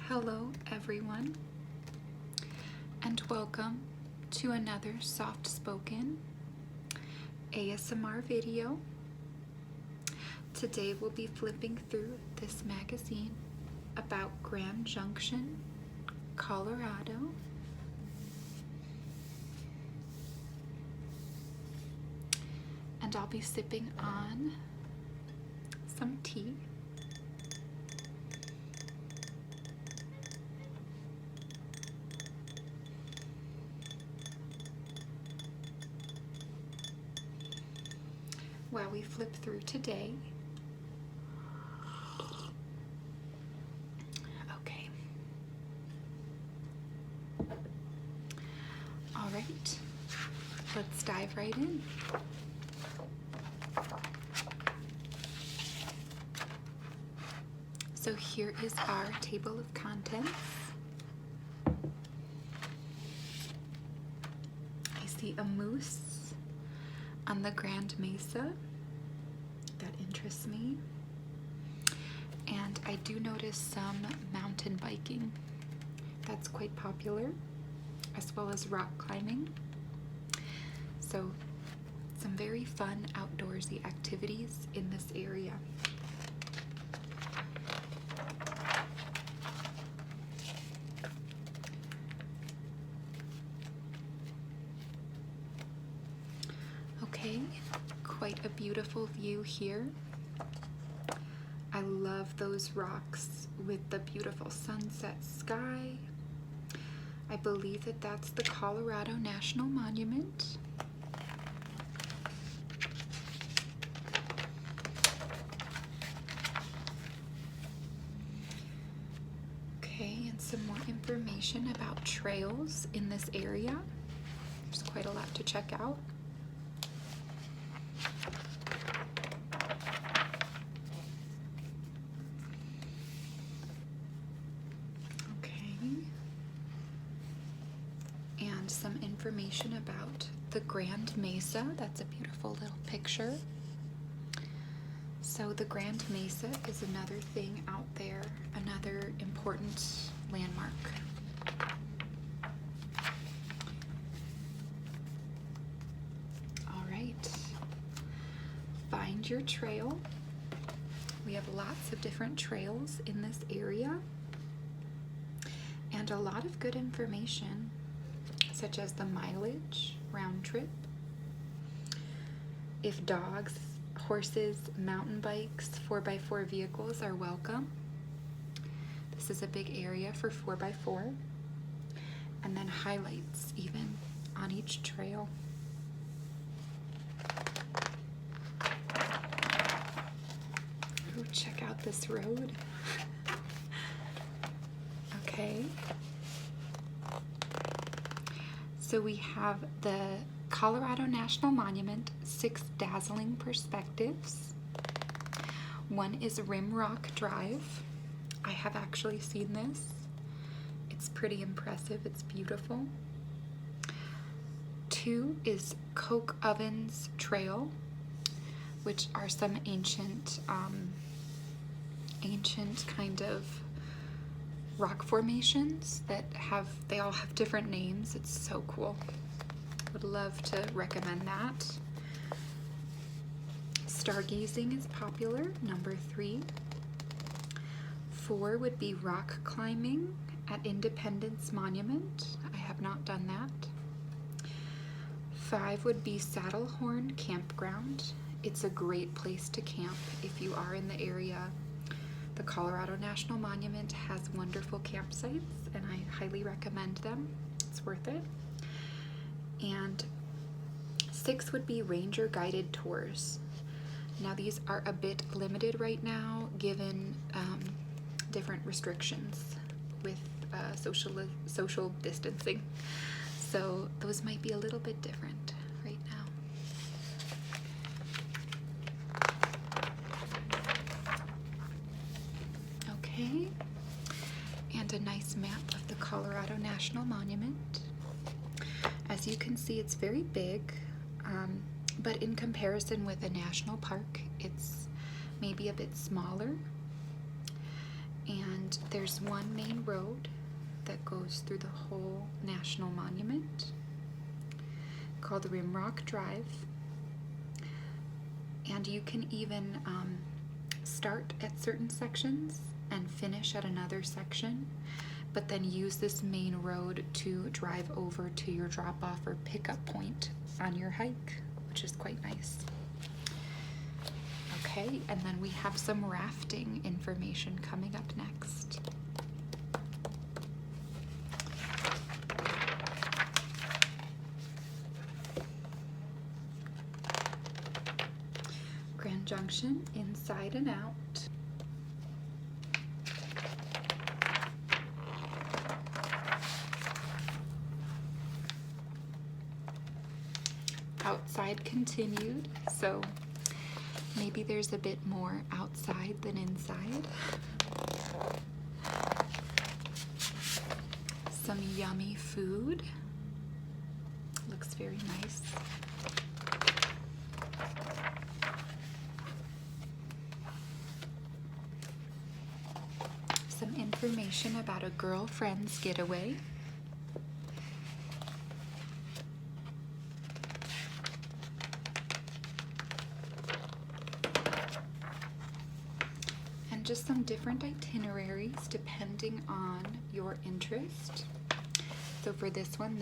Hello everyone, and welcome to another soft-spoken ASMR video. Today we'll be flipping through this magazine about Grand Junction, Colorado. And I'll be sipping on some tea. While we flip through today. Okay. All right, let's dive right in. So here is our table of contents. I see a moose on the Grand Mesa. That interests me. And I do notice some mountain biking. That's quite popular, as well as rock climbing. So some very fun outdoorsy activities in this area. Okay, quite a beautiful view here. I love those rocks with the beautiful sunset sky. I believe that that's the Colorado National Monument. Okay, and some more information about trails in this area. There's quite a lot to check out. And some information about the Grand Mesa. That's a beautiful little picture. So the Grand Mesa is another thing out there, another important landmark. All right, find your trail. We have lots of different trails in this area and a lot of good information, such as the mileage, round trip, if dogs, horses, mountain bikes, 4x4 vehicles are welcome. This is a big area for 4x4. And then highlights even on each trail. Ooh, check out this road. Okay. So we have the Colorado National Monument, 6 dazzling perspectives. One is Rim Rock Drive. I have actually seen this. It's pretty impressive. It's beautiful. 2 is Coke Ovens Trail, which are some ancient kind of rock formations that they all have different names. It's so cool. Would love to recommend that. Stargazing is popular, number 3. 4 would be rock climbing at Independence Monument. I have not done that. 5 would be Saddlehorn Campground. It's a great place to camp if you are in the area. The Colorado National Monument has wonderful campsites, and I highly recommend them. It's worth it. And 6 would be ranger guided tours. Now these are a bit limited right now, given different restrictions with social distancing. So those might be a little bit different right now. Okay, and a nice map of the Colorado National Monument. As you can see, it's very big, but in comparison with a national park, it's maybe a bit smaller. And And there's one main road that goes through the whole national monument called Rimrock Drive. And you can even start at certain sections and finish at another section, but then use this main road to drive over to your drop-off or pickup point on your hike, which is quite nice. Okay, and then we have some rafting information coming up next. Grand Junction, inside and out. Outside continued, so maybe there's a bit more outside than inside. Some yummy food. Looks very nice. Some information about a girlfriend's getaway. And just some different itineraries depending on your interest. So for this one,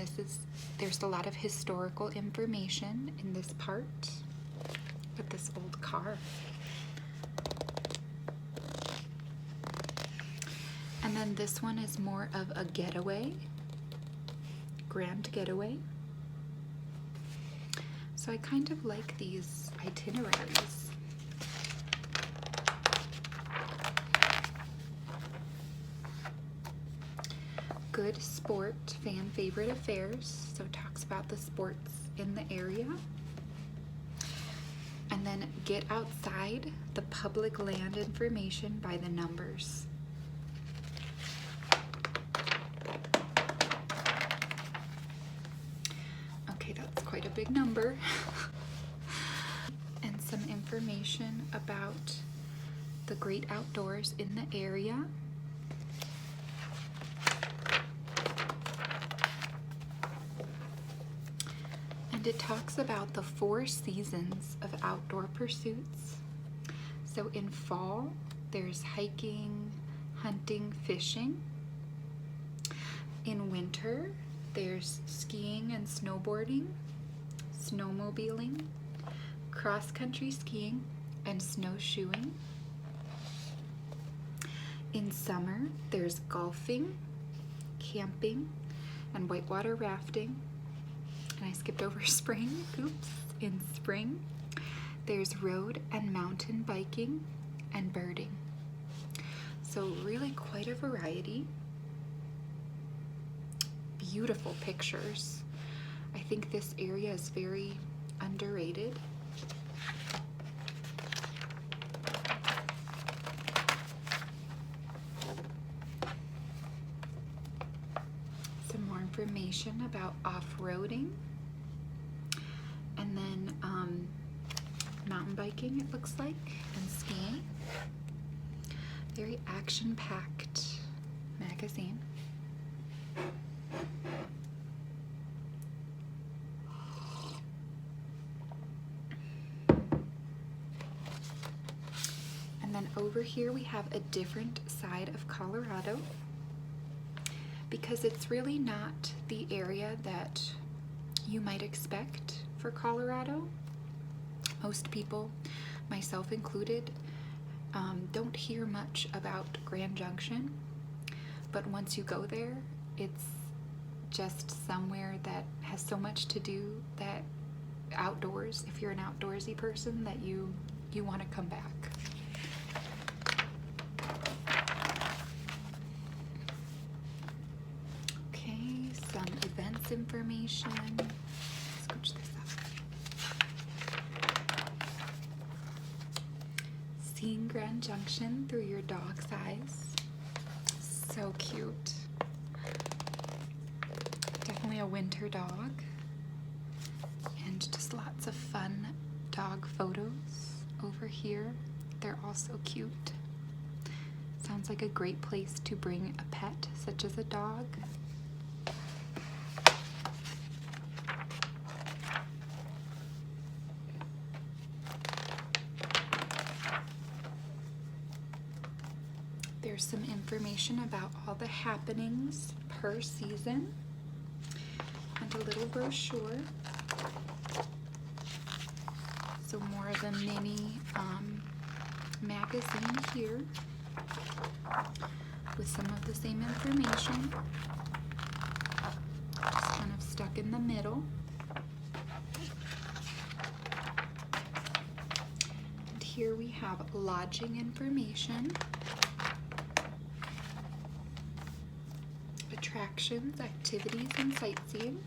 there's a lot of historical information in this part. Look at this old car. And then this one is more of a getaway, grand getaway. So I kind of like these itineraries. Good sport, fan favorite affairs. So it talks about the sports in the area. And then get outside, the public land information by the numbers. Okay, that's quite a big number. And some information about the great outdoors in the area. And it talks about the 4 seasons of outdoor pursuits. So in fall, there's hiking, hunting, fishing. In winter, there's skiing and snowboarding, snowmobiling, cross-country skiing, and snowshoeing. In summer, there's golfing, camping, and whitewater rafting. And I skipped over spring. Oops. In spring, there's road and mountain biking and birding. So really quite a variety. Beautiful pictures. I think this area is very underrated. Some more information about off-roading. And then mountain biking, it looks like, and skiing. Very action-packed magazine. And then over here we have a different side of Colorado, because it's really not the area that you might expect for Colorado. Most people, myself included, don't hear much about Grand Junction, but once you go there, it's just somewhere that has so much to do that outdoors, if you're an outdoorsy person, that you want to come back. Okay, some events information. Scooch this up. Seeing Grand Junction through your dog's eyes. So cute. Definitely a winter dog. And just lots of fun dog photos over here. They're all so cute. Some sounds like a great place to bring a pet, such as a dog. There's some information about all the happenings per season and a little brochure. So more of a mini magazine here with some of the same information, just kind of stuck in the middle. And here we have lodging information, attractions, activities, and sightseeing.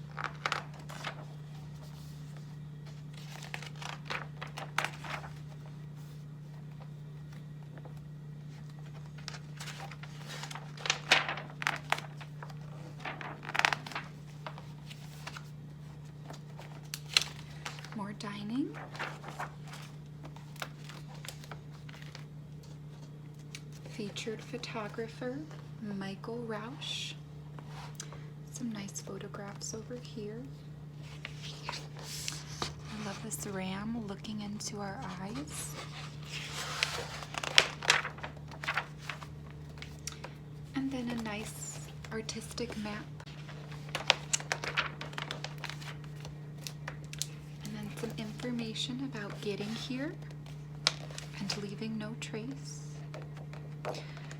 More dining. Featured photographer Michael Rausch. Some nice photographs over here. I love this ram looking into our eyes. And then a nice artistic map. And then some information about getting here and leaving no trace.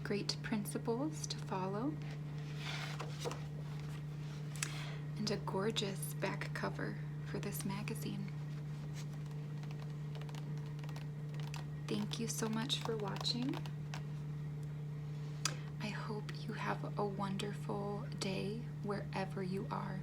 Great principles to follow. And a gorgeous back cover for this magazine. Thank you so much for watching. I hope you have a wonderful day wherever you are.